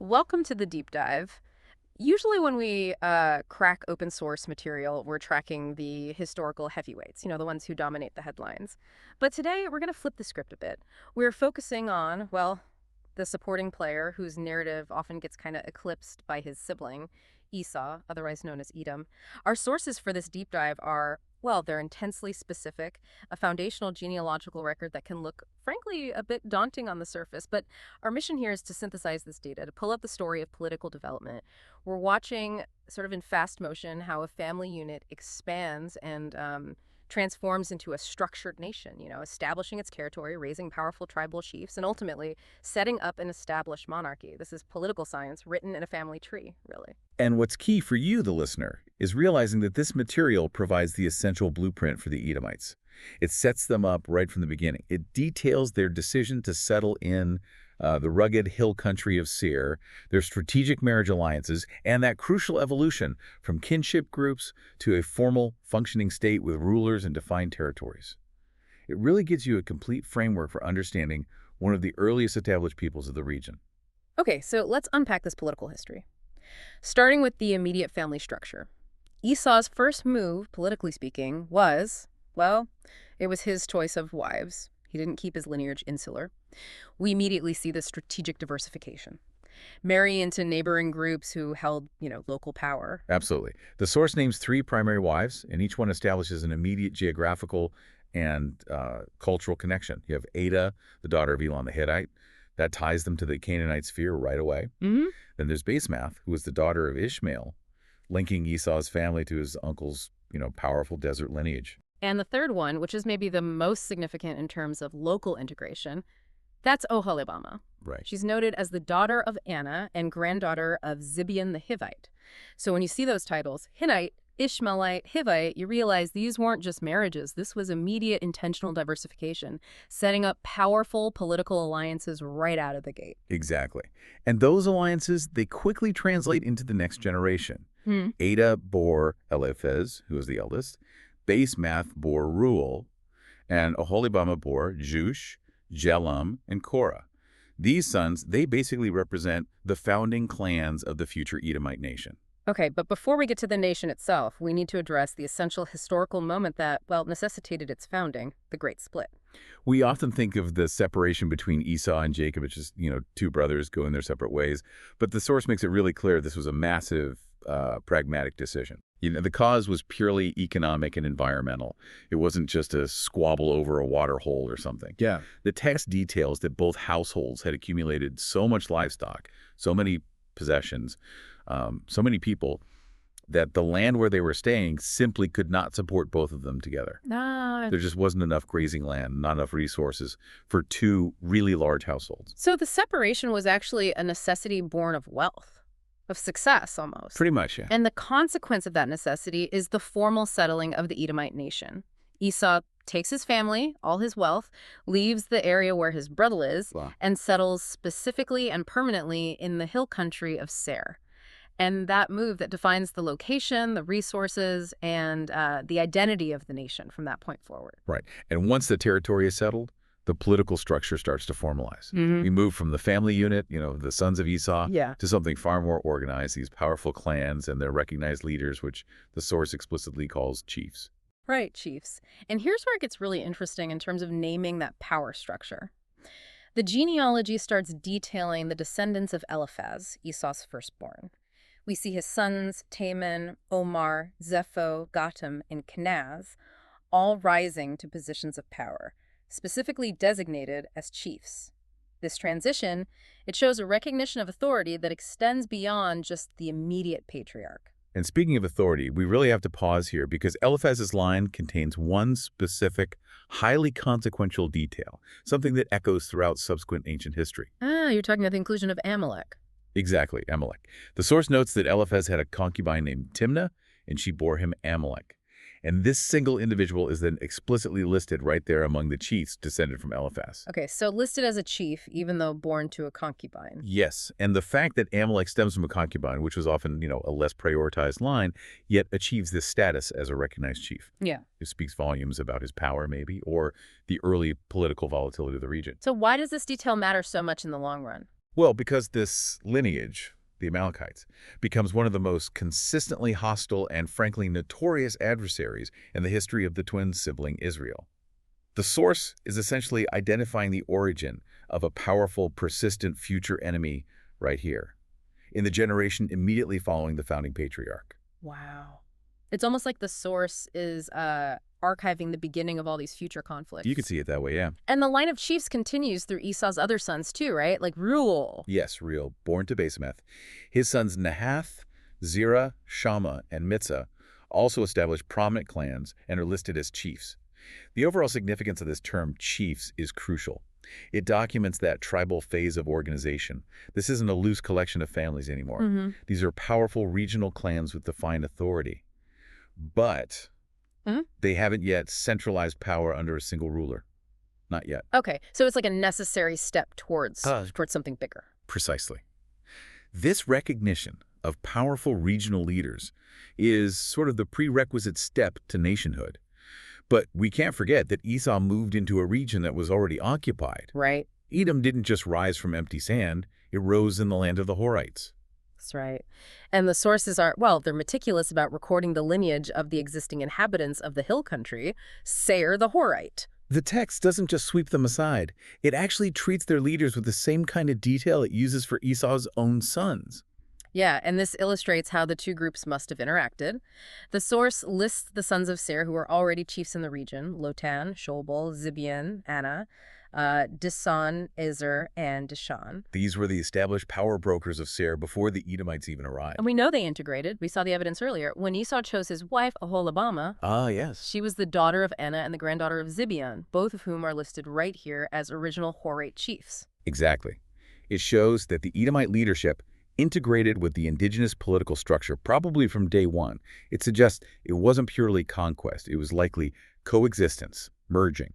Welcome to the deep dive. Usually when we crack open source material, we're tracking the historical heavyweights, the ones who dominate the headlines. But today we're going to flip the script a bit. We're focusing on, well, the supporting player whose narrative often gets kind of eclipsed by his sibling, Esau, otherwise known as Edom. Our sources for this deep dive are, well, they're intensely specific, a foundational genealogical record that can look, frankly, a bit daunting on the surface. But our mission here is to synthesize this data, to pull up the story of political development. We're watching, sort of in fast motion, how a family unit expands and transforms into a structured nation, establishing its territory, raising powerful tribal chiefs, and ultimately setting up an established monarchy. This is political science written in a family tree, really. And what's key for you, the listener, is realizing that this material provides the essential blueprint for the Edomites. It sets them up right from the beginning. It details their decision to settle in the rugged hill country of Seir, their strategic marriage alliances, and that crucial evolution from kinship groups to a formal, functioning state with rulers and defined territories. It really gives you a complete framework for understanding one of the earliest established peoples of the region. Okay, so let's unpack this political history. Starting with the immediate family structure. Esau's first move, politically speaking, was, well, it was his choice of wives. He didn't keep his lineage insular. We immediately see the strategic diversification. Marry into neighboring groups who held, local power. Absolutely. The source names 3 primary wives, and each one establishes an immediate geographical and cultural connection. You have Ada, the daughter of Elon the Hittite. That ties them to the Canaanite sphere right away. Mm-hmm. Then there's Basemath, who was the daughter of Ishmael, linking Esau's family to his uncle's, powerful desert lineage. And the third one, which is maybe the most significant in terms of local integration, that's Oholibama. Right. She's noted as the daughter of Anna and granddaughter of Zibeon the Hivite. So when you see those titles, Hittite, Ishmaelite, Hivite, you realize these weren't just marriages. This was immediate intentional diversification, setting up powerful political alliances right out of the gate. Exactly. And those alliances, they quickly translate into the next generation. Ada bore Eliphaz, who was the eldest. Basemath bore Ruel, and Oholibama bore Jush, Jelam, and Korah. These sons, they basically represent the founding clans of the future Edomite nation. Okay, but before we get to the nation itself, we need to address the essential historical moment that, well, necessitated its founding, the Great Split. We often think of the separation between Esau and Jacob as just, 2 brothers going their separate ways, but the source makes it really clear this was a massive, pragmatic decision. The cause was purely economic and environmental. It wasn't just a squabble over a water hole or something. Yeah. The text details that both households had accumulated so much livestock, so many possessions, so many people, that the land where they were staying simply could not support both of them together. Ah, There just wasn't enough grazing land, not enough resources for 2 really large households. so the separation was actually a necessity born of wealth, of success almost. Pretty much, yeah. And the consequence of that necessity is the formal settling of the Edomite nation. Esau takes his family, all his wealth, leaves the area where his brother is, Wow. and settles specifically and permanently in the hill country of Seir. And that move that defines the location, the resources, and the identity of the nation from that point forward. Right. And once the territory is settled, the political structure starts to formalize. We move from the family unit, the sons of Esau, Yeah. to something far more organized, these powerful clans and their recognized leaders, which the source explicitly calls chiefs. Right, chiefs. And here's where it gets really interesting in terms of naming that power structure. The genealogy starts detailing the descendants of Eliphaz, Esau's firstborn. We see his sons, Taman, Omar, Zepho, Gatam, and Kenaz, all rising to positions of power, specifically designated as chiefs. This transition, it shows a recognition of authority that extends beyond just the immediate patriarch. And speaking of authority, we really have to pause here because Eliphaz's line contains one specific, highly consequential detail, something that echoes throughout subsequent ancient history. Ah, you're talking about the inclusion of Amalek. Exactly, Amalek. The source notes that Eliphaz had a concubine named Timnah, and she bore him Amalek. And this single individual is then explicitly listed right there among the chiefs descended from Eliphaz. Okay, so listed as a chief, even though born to a concubine. Yes, and the fact that Amalek stems from a concubine, which was often, a less prioritized line, yet achieves this status as a recognized chief. Yeah. It speaks volumes about his power, maybe, or the early political volatility of the region. So why does this detail matter so much in the long run? Well, because this lineage, the Amalekites, becomes one of the most consistently hostile and frankly notorious adversaries in the history of the twin sibling Israel. The source is essentially identifying the origin of a powerful, persistent future enemy right here, in the generation immediately following the founding patriarch. Wow. It's almost like the source is archiving the beginning of all these future You could conflicts. see it that way, yeah. And the line of chiefs continues through Esau's other sons too, right? Like Reuel. Yes, real, born to Basemeth. His sons Nahath, Zerah, Shammah, and Mitzah also established prominent clans and are listed as chiefs. The overall significance of this term, chiefs, is crucial. It documents that tribal phase of organization. This isn't a loose collection of families anymore. Mm-hmm. These are powerful regional clans with defined authority. But they haven't yet centralized power under a single ruler. Not yet. Okay, so it's like a necessary step towards Uh, something bigger. Precisely. This recognition of powerful regional leaders is sort of the prerequisite step to nationhood. But we can't forget that Esau moved into a region that was already occupied. Right. Edom didn't just rise from empty sand, it rose in the land of the Horites. That's right. And the sources are, well, they're meticulous about recording the lineage of the existing inhabitants of the hill country, Seir the Horite. The text doesn't just sweep them aside. It actually treats their leaders with the same kind of detail it uses for Esau's own sons. Yeah, and this illustrates how the two groups must have interacted. The source lists the sons of Seir who were already chiefs in the region: Lotan, Shobal, Zibeon, Anna, Disan, Ezer, and Dishan. These were the established power brokers of Seir before the Edomites even arrived. And we know they integrated. We saw the evidence earlier. When Esau chose his wife, Aholibamah, Ah, yes. she was the daughter of Anna and the granddaughter of Zibeon, both of whom are listed right here as original Horite chiefs. Exactly. It shows that the Edomite leadership integrated with the indigenous political structure probably from day one. It suggests it wasn't purely conquest. It was likely coexistence, merging,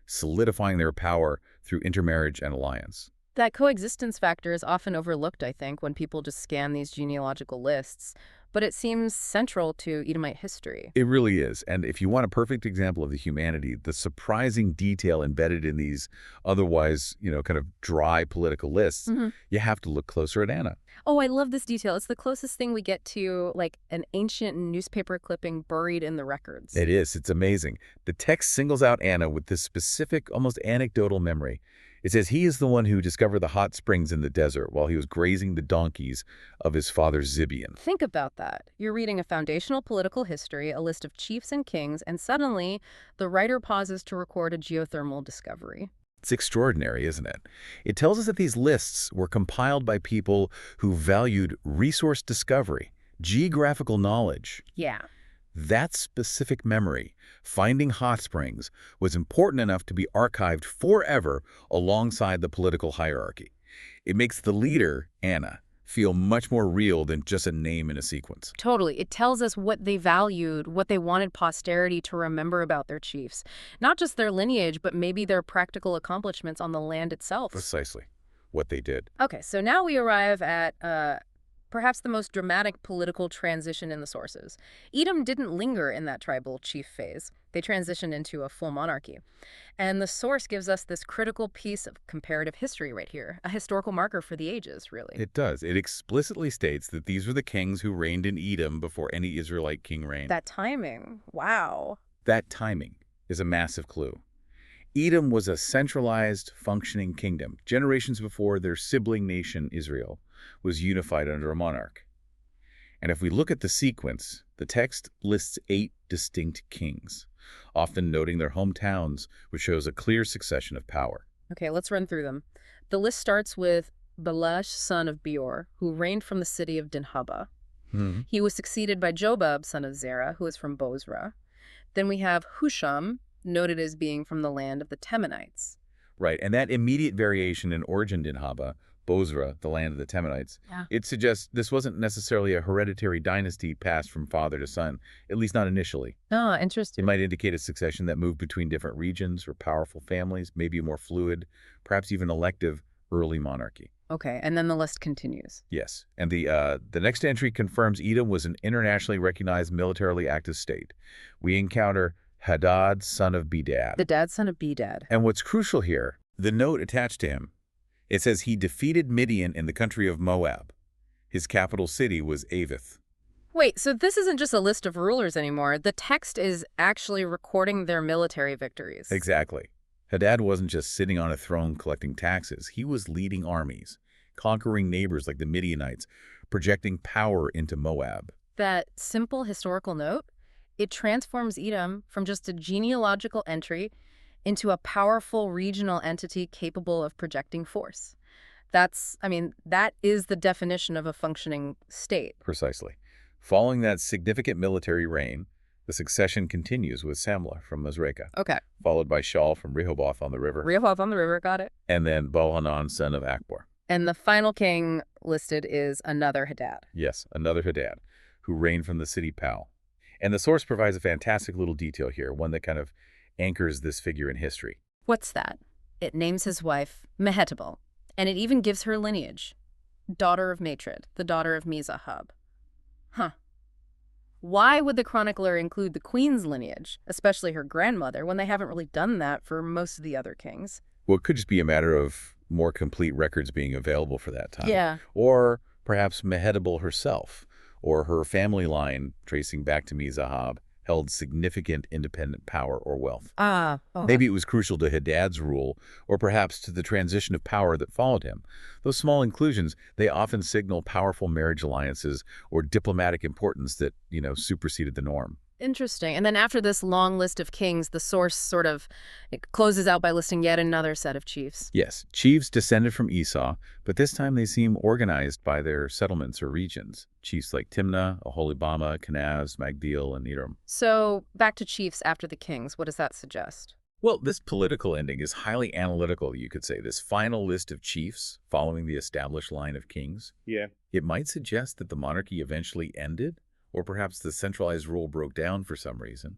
solidifying their power through intermarriage and alliance. That coexistence factor is often overlooked, I think, when people just scan these genealogical lists, but it seems central to Edomite history. It really is. And if you want a perfect example of the humanity, the surprising detail embedded in these otherwise, kind of dry political lists, you have to look closer at Anna. Oh, I love this detail. It's the closest thing we get to, like, an ancient newspaper clipping buried in the records. It is. It's amazing. The text singles out Anna with this specific, almost anecdotal memory. It says he is the one who discovered the hot springs in the desert while he was grazing the donkeys of his father Zibeon. Think about that. You're reading a foundational political history, a list of chiefs and kings, and suddenly the writer pauses to record a geothermal discovery. It's extraordinary, isn't it? It tells us that these lists were compiled by people who valued resource discovery, geographical knowledge. Yeah. That specific memory, finding hot springs, was important enough to be archived forever alongside the political hierarchy. It makes the leader, Anna, feel much more real than just a name in a sequence. Totally. It tells us what they valued, what they wanted posterity to remember about their chiefs. Not just their lineage, but maybe their practical accomplishments on the land itself. Precisely what they did. Okay, so now we arrive at perhaps the most dramatic political transition in the sources. Edom didn't linger in that tribal chief phase. They transitioned into a full monarchy. And the source gives us this critical piece of comparative history right here, a historical marker for the ages, really. It does. It explicitly states that these were the kings who reigned in Edom before any Israelite king reigned. That timing, wow. That timing is a massive clue. Edom was a centralized, functioning kingdom, generations before their sibling nation, Israel, was unified under a monarch. And if we look at the sequence, the text lists 8 distinct kings, often noting their hometowns, which shows a clear succession of power. Okay, let's run through them. The list starts with Balash, son of Beor, who reigned from the city of Dinhabah. He was succeeded by Jobab, son of Zerah, who is from Bozrah. Then we have Husham, noted as being from the land of the Temanites. Right, and that immediate variation in origin Dinhabah, Bozrah, the land of the Temanites, it suggests this wasn't necessarily a hereditary dynasty passed from father to son, at least not initially. Oh, It interesting. might indicate a succession that moved between different regions or powerful families, maybe a more fluid, perhaps even elective, early monarchy. Okay, and then the list continues. Yes, and the next entry confirms Edom was an internationally recognized militarily active state. We encounter Hadad, son of Bedad. The dad, son of Bedad. And what's crucial here, the note attached to him, It says he defeated Midian in the country of Moab. His capital city was Avith. Wait, so this isn't just a list of rulers anymore. The text is actually recording their military victories. Exactly. Hadad wasn't just sitting on a throne collecting taxes. He was leading armies, conquering neighbors like the Midianites, projecting power into Moab. That simple historical note, it transforms Edom from just a genealogical entry into a powerful regional entity capable of projecting force. That is the definition of a functioning state. Precisely. Following that significant military reign, the succession continues with Samlah from Masrekah, Okay. followed by Shaul from Rehoboth on the river, Rehoboth on the river, got it. and then Bohanan, son of Akbor. And the final king listed is another Hadad. Yes, another Hadad, who reigned from the city Pau. And the source provides a fantastic little detail here, one that kind of anchors this figure in history. What's that? It names his wife Mehetabel, and it even gives her lineage. Daughter of Matred, the daughter of Mezahab. Huh. Why would the chronicler include the queen's lineage, especially her grandmother, when they haven't really done that for most of the other kings? Well, it could just be a matter of more complete records being available for that time. Yeah. Or perhaps Mehetabel herself, or her family line tracing back to Mezahab, held significant independent power or wealth. Maybe it was crucial to Hadad's rule, or perhaps to the transition of power that followed him. Those small inclusions, they often signal powerful marriage alliances or diplomatic importance that, superseded the norm. Interesting. And then after this long list of kings, the source it closes out by listing yet another set of chiefs. Yes, chiefs descended from Esau, but this time they seem organized by their settlements or regions. Chiefs like Timnah, Aholibama, Kenaz, Magdiel, and Edom. So back to chiefs after the kings. What does that suggest? Well, this political ending is highly analytical, you could say. This final list of chiefs following the established line of kings. Yeah. It might suggest that the monarchy eventually ended, or perhaps the centralized rule broke down for some reason.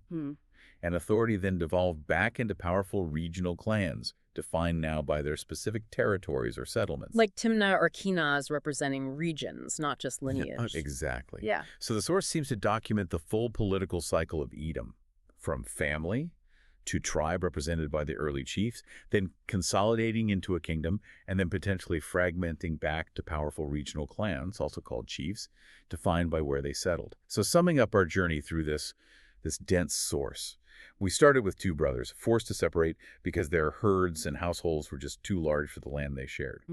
And authority then devolved back into powerful regional clans, defined now by their specific territories or settlements. Like Timnah or Kenaz representing regions, not just lineage. Exactly. Yeah. So the source seems to document the full political cycle of Edom, from family to tribe represented by the early chiefs, then consolidating into a kingdom, and then potentially fragmenting back to powerful regional clans, also called chiefs, defined by where they settled. So summing up our journey through this dense source, we started with two brothers, forced to separate because their herds and households were just too large for the land they shared.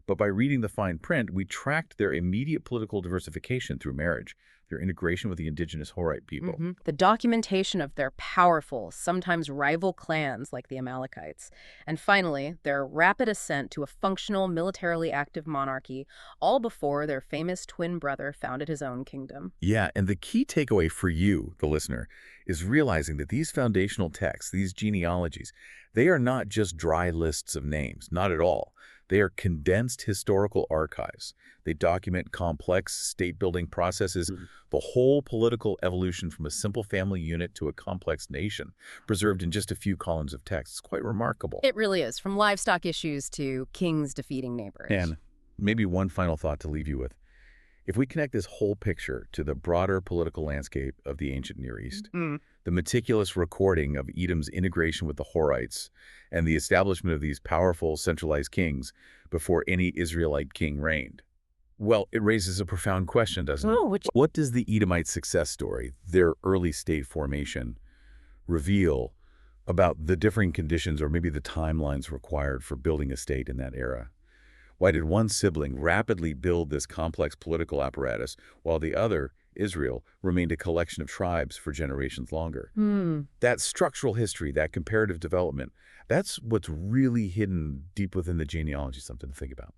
But by reading the fine print, we tracked their immediate political diversification through marriage, their integration with the indigenous Horite people. The documentation of their powerful, sometimes rival clans like the Amalekites. And finally, their rapid ascent to a functional, militarily active monarchy, all before their famous twin brother founded his own kingdom. Yeah, and the key takeaway for you, the listener, is realizing that these foundational texts, these genealogies, they are not just dry lists of names, not at all. They are condensed historical archives. They document complex state-building processes, the whole political evolution from a simple family unit to a complex nation, preserved in just a few columns of text. It's quite remarkable. It really is, from livestock issues to kings defeating neighbors. And maybe one final thought to leave you with. If we connect this whole picture to the broader political landscape of the ancient Near East, the meticulous recording of Edom's integration with the Horites and the establishment of these powerful centralized kings before any Israelite king reigned, well, it raises a profound question, doesn't it? What does the Edomite success story, their early state formation, reveal about the differing conditions or maybe the timelines required for building a state in that era? Why did one sibling rapidly build this complex political apparatus while the other, Israel, remained a collection of tribes for generations longer? That structural history, that comparative development, that's what's really hidden deep within the genealogy, something to think about.